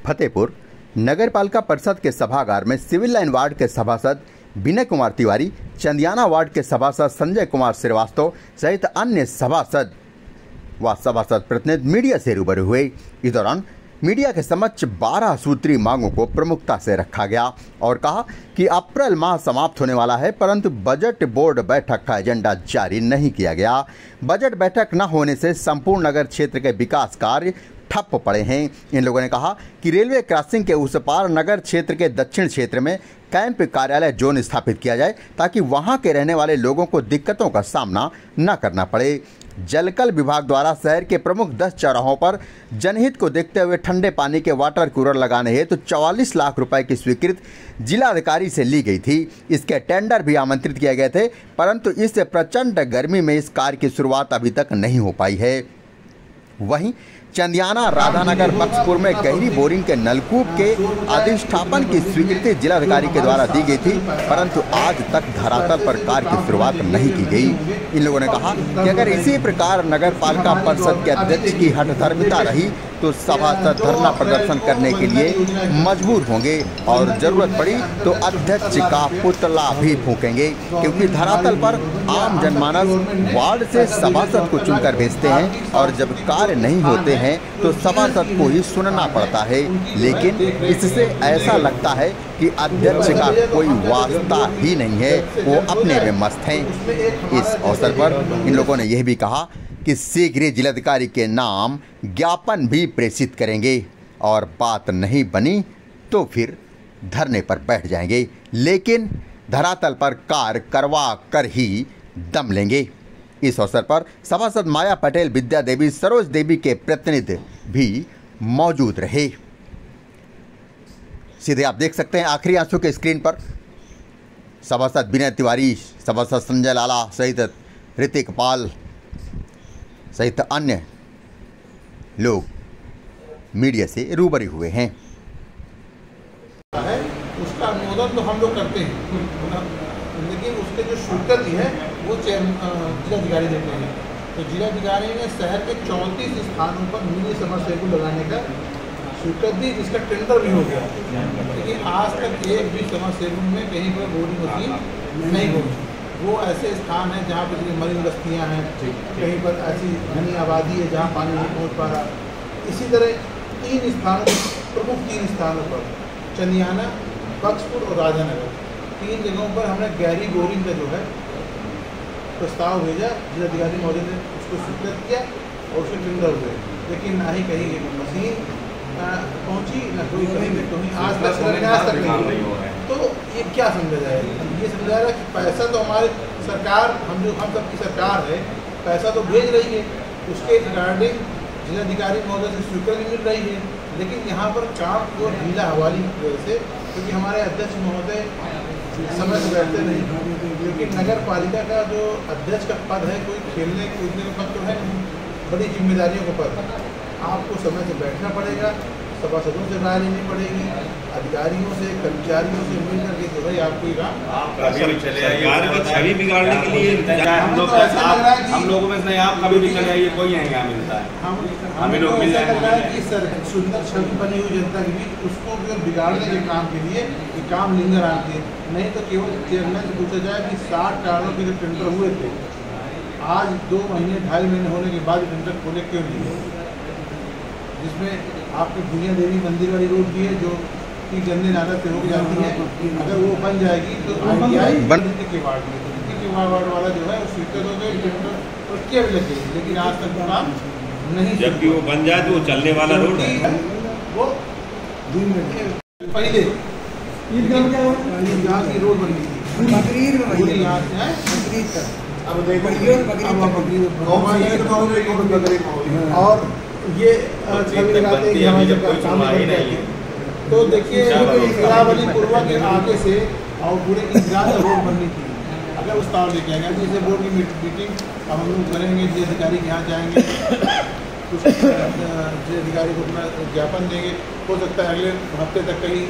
फतेहपुर नगरपालिका परिषद के सभागार में सिविल लाइन वार्ड के सभासद विनय कुमार तिवारी, चंदियाना वार्ड के सभासद संजय कुमार श्रीवास्तव सहित अन्य सभासद व सभासद प्रतिनिधि मीडिया से रूबरू हुए। इस दौरान मीडिया के समक्ष 12 सूत्री मांगों को प्रमुखता से रखा गया और कहा कि अप्रैल माह समाप्त होने वाला है, परंतु बजट बोर्ड बैठक का एजेंडा जारी नहीं किया गया। बजट बैठक न होने से संपूर्ण नगर क्षेत्र के विकास कार्य ठप पड़े हैं। इन लोगों ने कहा कि रेलवे क्रॉसिंग के उस पार नगर क्षेत्र के दक्षिण क्षेत्र में कैंप कार्यालय जोन स्थापित किया जाए ताकि वहां के रहने वाले लोगों को दिक्कतों का सामना न करना पड़े। जलकल विभाग द्वारा शहर के प्रमुख 10 चौराहों पर जनहित को देखते हुए ठंडे पानी के वाटर कूलर लगाने हेतु 44 लाख रुपए की स्वीकृति जिलाधिकारी से ली गई थी। इसके टेंडर भी आमंत्रित किए गए थे, परंतु इस प्रचंड गर्मी में इस कार्य की शुरुआत अभी तक नहीं हो पाई है। वहीं चंदियाना राधानगर बक्सपुर में गहरी बोरिंग के नलकूप के अधिष्ठापन की स्वीकृति जिलाधिकारी के द्वारा दी गई थी, परंतु आज तक धरातल पर कार्य की शुरुआत नहीं की गई। इन लोगों ने कहा कि अगर इसी प्रकार नगर पालिका परिषद के अध्यक्ष की हठधर्मिता रही तो सभासद धरना प्रदर्शन करने के लिए मजबूर होंगे और जरूरत पड़ी तो अध्यक्ष का पुतला भी फूकेंगे, क्योंकि धरातल पर आम जनमानस वार्ड से सभासद को चुनकर भेजते हैं और जब कार्य नहीं होते हैं तो सभासद को ही सुनना पड़ता है। लेकिन इससे ऐसा लगता है कि अध्यक्ष का कोई वास्ता ही नहीं है, वो अपने में मस्त हैं। इस अवसर पर इन लोगों ने यह भी कहा कि शीघ्र ही जिलाधिकारी के नाम ज्ञापन भी प्रेषित करेंगे और बात नहीं बनी तो फिर धरने पर बैठ जाएंगे, लेकिन धरातल पर कार्य करवा कर ही दम लेंगे। इस अवसर पर सभासद माया पटेल, विद्या देवी, सरोज देवी के प्रतिनिधि भी मौजूद रहे। सीधे आप देख सकते हैं आखिरी आंसू के स्क्रीन पर सभासद विनय तिवारी, सभासद संजय लाला सहित ऋतिक पाल सहित अन्य लोग मीडिया से रूबरू हुए हैं। उसका अनुमोदन तो हम लोग करते हैं, लेकिन उसके जो स्वीकृति है वो जिलाधिकारी देते हैं। तो जिलाधिकारी ने शहर के 34 स्थानों पर मिनी समरसेबुल लगाने का स्वीकृति, जिसका टेंडर भी हो गया, लेकिन आज तक एक भी समरसेबुल में कहीं पर बोरिंग मशीन नहीं पहुँची। वो ऐसे स्थान हैं जहाँ पर मरीन बस्तियाँ हैं, कहीं पर ऐसी घनी आबादी है जहाँ पानी नहीं पहुँच पा रहा। इसी तरह 3 स्थानों, प्रमुख 3 स्थानों पर चंदियाना, बक्सपुर और राधानगर, 3 जगहों पर हमने गहरी बोरिंग का जो है प्रस्ताव भेजा। जिलाधिकारी महोदय ने उसको स्वीकृत किया और उसके टेंडर हुए, लेकिन ना ही कहीं मशीन पहुंची, ना कोई कहीं आज तक नहीं हो रहा है। तो ये क्या समझा जाएगा? ये समझा जाएगा कि पैसा तो हमारी सरकार, हम सबकी सरकार है, पैसा तो भेज रही है, उसके रिगार्डिंग जिलाधिकारी महोदय से स्वीकृति मिल रही है, लेकिन यहाँ पर काम को ढीला हवाली की वजह से, क्योंकि हमारे अध्यक्ष महोदय समय से बैठते नहीं, क्योंकि नगर पालिका का जो अध्यक्ष का पद है कोई खेलने कूदने का पद तो है नहीं, बड़ी जिम्मेदारियों का पद है। आपको समय से बैठना पड़ेगा, सभासदों से राय लेनी पड़ेगी, अधिकारियों से, कर्मचारियों से मिल करके तो भाई आपको ही छवि बिगाड़ने के लिए हम लोगों में से आप कभी भी चले आइए, कोई यहाँ मिलता है, हमें लोग मिल रहा है कि सर सुंदर छवि बनी हुई जनता के बीच उसको केवल बिगाड़ने के काम के लिए ये काम लिंगर आते हैं। नहीं तो केवल चेयरमैन से पूछा जाए कि 60 कारणों के जो टेंडर हुए थे, आज 2 महीने 2.5 महीने होने के बाद टेंडर खोले क्यों नहीं, जिसमें आपकी भूनिया देवी मंदिर वाली रोड भी है जो कि गंदे नाला से हो जाती है, अगर वो बन जाएगी तो के वार्ड में के वार्ड वाला जो है वो स्वीकृत हो गए, टेंडर और क्या भी लगे, लेकिन आज तक वो काम नहीं। जबकि वो बन जाए तो वो चलने वाला रोड है, वो पहले यहाँ की रोड बन गई थी, और ये तो देखिए इंदिरावली पूर्वा के आगे से और पूरे इंदिरा रोड बननी थी, अगर उस तार लेके आएंगे। जैसे बोर्ड की मीटिंग अब हम लोग करेंगे, जिलाधिकारी के यहाँ जाएंगे, कुछ जिलाधिकारी को अपना ज्ञापन देंगे, हो सकता है अगले हफ्ते तक कहीं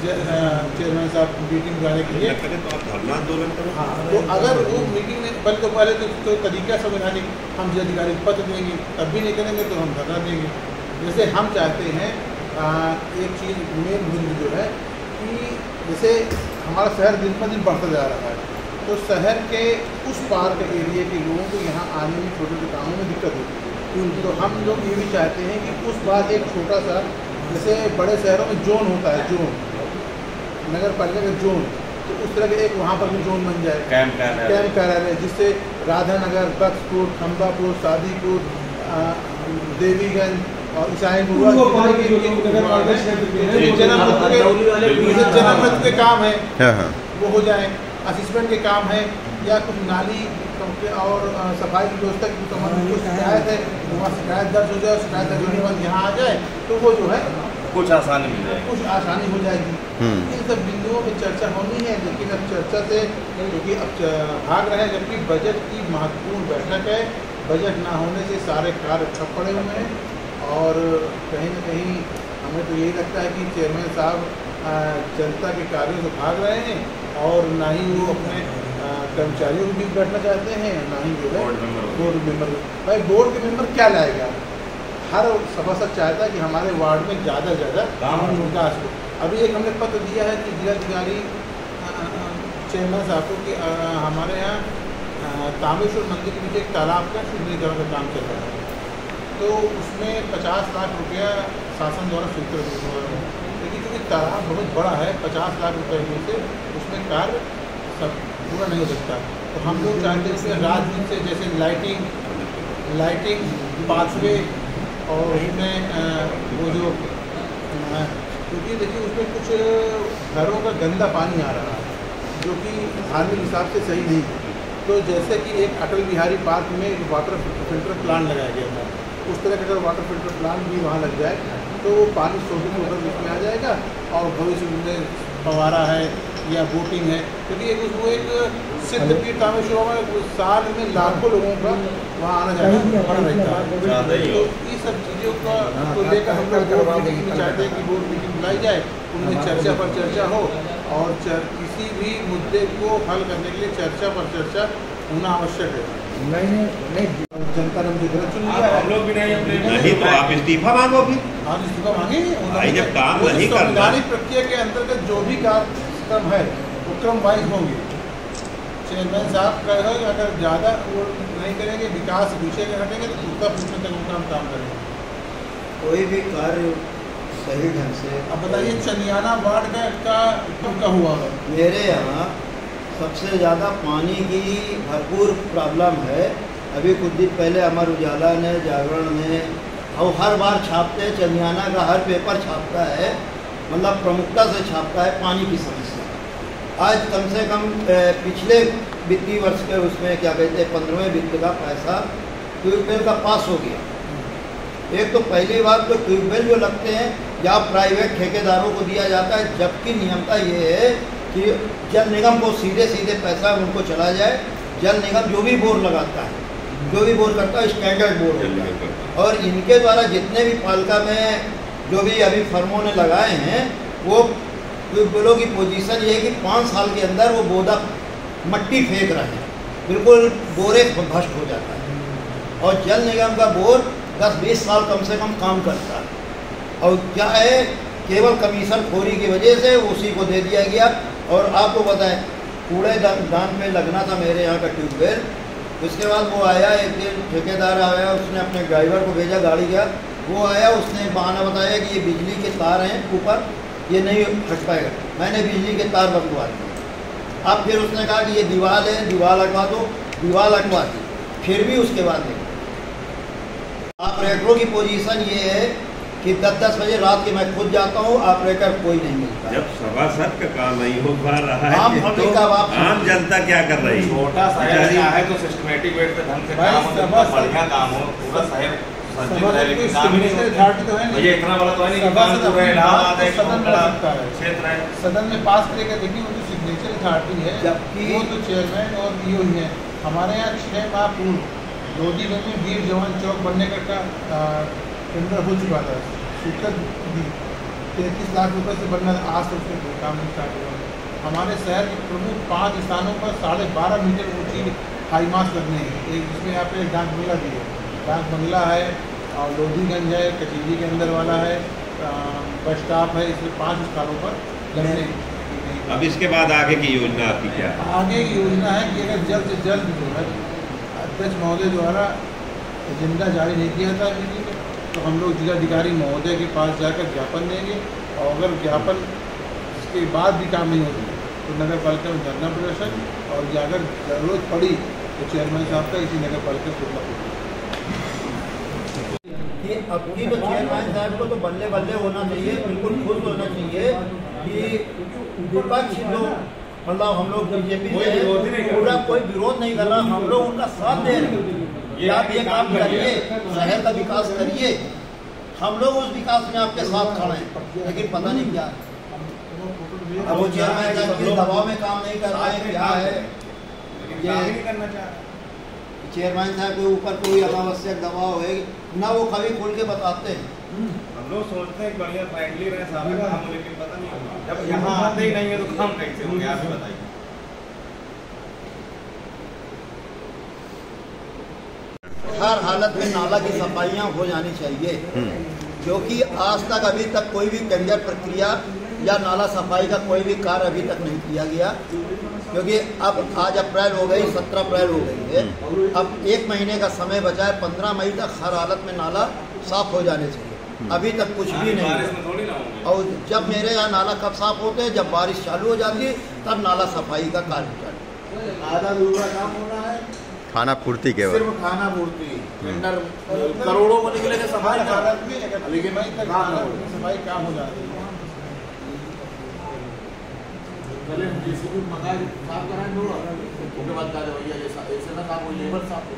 चेयरमैन साहब मीटिंग बुलाने के लिए धरना आंदोलन करो। हाँ, तो अगर वो मीटिंग में पहले तो तरीका संवैधानिक हम जिलाधिकारी को पत्र देंगे, तब भी नहीं करेंगे तो हम धरना देंगे। जैसे हम चाहते हैं एक चीज़ मेन बिंदु जो है कि जैसे हमारा शहर दिन पर दिन बढ़ता जा रहा है, तो शहर के उस पार के एरिया के लोगों को यहाँ आने में छोटे छोटे कामों में दिक्कत होती है। तो हम लोग ये भी चाहते हैं कि उस बार एक छोटा सा, जैसे बड़े शहरों में जोन होता है, जोन नगर पालिका का जोन, तो उस तरह के एक वहाँ पर भी जोन बन जाए, कैंप कार्यालय, जिससे राधानगर, बख्तपुर, खम्बापुर, शादीपुर, देवीगंज और ईसाईपुर जन्म के काम है वो हो जाए, असिस्टेंट के काम है, या कुछ नाली और सफाई की व्यवस्था की कुछ शिकायत है, वहाँ शिकायत दर्ज हो जाए, शिकायत दर्ज होने के बाद यहाँ आ जाए तो वो जो है कुछ आसानी मिल जाएगी, कुछ आसानी हो जाएगी। इन सब बिंदुओं पर चर्चा होनी है, लेकिन अब चर्चा से क्योंकि अब भाग रहे हैं, जबकि बजट की महत्वपूर्ण बैठक है, बजट ना होने से सारे कार्य ठप पड़े हुए हैं, और कहीं न कहीं हमें तो यही लगता है कि चेयरमैन साहब जनता के कार्यों से भाग रहे हैं, और ना ही वो अपने कर्मचारियों के बीच बैठना चाहते हैं, ना ही जो है बोर्ड मेंबर। भाई बोर्ड के मेंबर क्या लाएगा? हर सभासद चाहता है कि हमारे वार्ड में ज़्यादा से ज़्यादा विकास हो। अभी एक हमने पत्र दिया है कि जिलाधिकारी चेयरमैन साहब को कि हमारे यहाँ तामेश्वर मंदिर के पीछे एक तालाब का शुद्धिकरण का काम चल रहा है, तो उसमें 50 लाख रुपया शासन द्वारा स्वीकृत हुआ है, लेकिन क्योंकि तालाब बहुत बड़ा है, 50 लाख रुपये में से उसमें कार्य सब पूरा नहीं हो सकता। तो हम लोग चाहते हैं उसमें राजनीति से, जैसे लाइटिंग पाथवे, और उसमें वो जो क्योंकि देखिए उसमें कुछ घरों का गंदा पानी आ रहा है जो कि धार्मिक हिसाब से सही नहीं है। तो जैसे कि एक अटल बिहारी पार्क में एक वाटर फिल्टर प्लांट लगाया गया था, उस तरह का अगर वाटर फिल्टर प्लांट भी वहाँ लग जाए तो वो पानी शोधित होकर उसमें आ जाएगा, और भविष्य में फवारा है या बोटिंग है, क्योंकि वो एक सिद्ध पीठ तामेश्वर में साल में लाखों लोगों का वहाँ आना जाना बड़ा रहता है। तो ये सब चीज़ों का को लेकर हम लोग बोर्ड मीटिंग में चाहते हैं कि बोर्ड मीटिंग बुलाई जाए, उनमें चर्चा पर चर्चा हो, और किसी भी मुद्दे को हल करने के लिए चर्चा पर चर्चा होना आवश्यक है। जनता ने मुझे गलत चुन लिया, हम लोग भी नहीं, तो आप इस्तीफा मांगो फिर। हाँ, इस्तीफा मांगे, जब काम नहीं करना, संवैधानिक प्रक्रिया के अंतर्गत जो भी कार्यक्रम है वो क्रम वाइज होंगे। चेयरमैन साहब कहेंगे अगर ज़्यादा वो नहीं करेंगे, विकास पीछे हटेंगे तो टूटता फूटने तक उनका हम काम करेंगे। कोई भी कार्य सही ढंग से। अब बताइए चंदियाना वार्ड का हुआ है, मेरे यहाँ सबसे ज़्यादा पानी की भरपूर प्रॉब्लम है। अभी कुछ दिन पहले अमर उजाला ने, जागरण ने, और हर बार छापते हैं, चंदियाना का हर पेपर छापता है, मतलब प्रमुखता से छापता है पानी की समस्या। आज कम से कम पिछले वित्तीय वर्ष के उसमें क्या कहते हैं 15वें वित्त का पैसा ट्यूबवेल का पास हो गया। एक तो पहली बात तो ट्यूबवेल जो लगते हैं या प्राइवेट ठेकेदारों को दिया जाता है, जबकि नियमता ये है कि जल निगम को सीधे सीधे पैसा उनको चला जाए। जल निगम जो भी बोर लगाता है, जो भी बोर करता है, स्टैंडर्ड बोर होता है, और इनके द्वारा जितने भी पालिका में जो भी अभी फर्मों ने लगाए हैं, वो ट्यूबवेलों की पोजीशन ये है कि 5 साल के अंदर वो बोदा मट्टी फेंक रहे हैं, बिल्कुल बोरे भ्रष्ट हो जाता है। और जल निगम का बोर 10-20 साल कम से कम काम करता है, और क्या है केवल कमीशन खोरी की वजह से उसी को दे दिया गया। और आपको बताएं कूड़ेदान में लगना था मेरे यहाँ का ट्यूबवेल, उसके बाद वो आया, एक दिन ठेकेदार आया, उसने अपने ड्राइवर को भेजा, गाड़ी गया, वो आया, उसने बहाना बताया कि ये बिजली के तार हैं ऊपर, ये नहीं हट पाएगा। मैंने बिजली के तार बंधवा दिए। अब फिर उसने कहा कि ये दीवार है, दीवार लगवा दो, दीवार लगवा दी, फिर भी उसके बाद नहीं। ऑपरेटरों की पोजीशन ये है कि 10-10 बजे रात के मैं खुद जाता हूँ, ऑपरेटर कोई नहीं मिलता। जब सभासद का काम नहीं हो पा रहा है तो आम जनता क्या कर रही है? छोटा शहर है तो सिस्टमेटिक वेट पे ढंग से काम हो, बढ़िया काम हो, पूरा शहर भैया इतना बड़ा तो है नहीं, क्षेत्र है, सदन में पास करेगा। देखिए वो जो सिग्नेचर अथॉरिटी है, जबकि वो तो चेयरमैन और ईओ ही है। हमारे यहाँ 6 माह पूर्व लोधीगंज में वीर जवान चौक बनने का टेंडर हो चुका था, स्वीकृत दी 33 लाख रुपए से बनना, आज तक उसमें काम नहीं स्टार्ट हुआ। हमारे शहर के प्रमुख 5 स्थानों पर 12.5 मीटर ऊंची हाई मास्ट लगने हैं। एक जिसमें यहाँ पे डाक बंगला भी है, डाक बंगला है, और लोधीगंज है, कचीरी के अंदर वाला है, बस स्टॉप है, इसलिए 5 स्थानों पर लगने। अब इसके बाद आगे की योजना आपकी क्या है? आगे की योजना है कि अगर जल्द से जल्द जो है अध्यक्ष महोदय द्वारा एजेंडा जारी नहीं किया था अभी में, तो हम लोग जिलाधिकारी महोदय के पास जाकर ज्ञापन देंगे, और अगर ज्ञापन के बाद भी काम नहीं होता तो नगर पालिका में धरना प्रदर्शन, और अगर जरूरत पड़ी तो चेयरमैन साहब का इसी नगर पालिका को कि अब की तो चेयरमैन साहब को तो बल्ले बल्ले होना चाहिए, बिल्कुल खुश होना चाहिए कि विपक्ष जो मतलब हम लोग बीजेपी में पूरा कोई विरोध नहीं कर रहा, हम लोग उनका साथ दे रहे हैं। आप ये काम करिए, शहर का विकास करिए, हम लोग उस विकास में आपके साथ खड़े हैं, लेकिन पता नहीं क्या अब वो चेयरमैन साहब के दबाव में काम नहीं कर रहा है, क्या है ये चेयरमैन साहब के ऊपर कोई अनावश्यक दबाव है ना, वो कभी खुल के बताते हैं। हम लोग सोचते हैं बढ़िया फ्रेंडली रहे सारा काम, लेकिन पता नहीं होगा जब यहाँ आते ही नहीं है तो काम कैसे होंगे, आप बताइए। हर हालत में नाला की सफाइयाँ हो जानी चाहिए, क्योंकि आज तक अभी तक कोई भी टेंडर प्रक्रिया या नाला सफाई का कोई भी कार्य अभी तक नहीं किया गया, क्योंकि अब आज अप्रैल हो गई, 17 अप्रैल हो गई है, अब 1 महीने का समय बचा है, 15 मई तक हर हालत में नाला साफ हो जाने चाहिए, अभी तक कुछ भी नहीं। और जब मेरे यहाँ नाला कब साफ होते हैं, जब बारिश चालू हो जाती है तब नाला सफाई का कार्य चालू। आधा अधूरा काम होना है, खाना पूर्ति केवल सिर्फ खाना पूर्ति, टेंडर करोड़ों को निकलेगा सफाई भारत में, लेकिन सफाई काम हो जाती है। पहले जेसीबी मंगाए साफ कराएं, उसके बाद भैया ऐसे ना काम हो, लेबर साफ हो।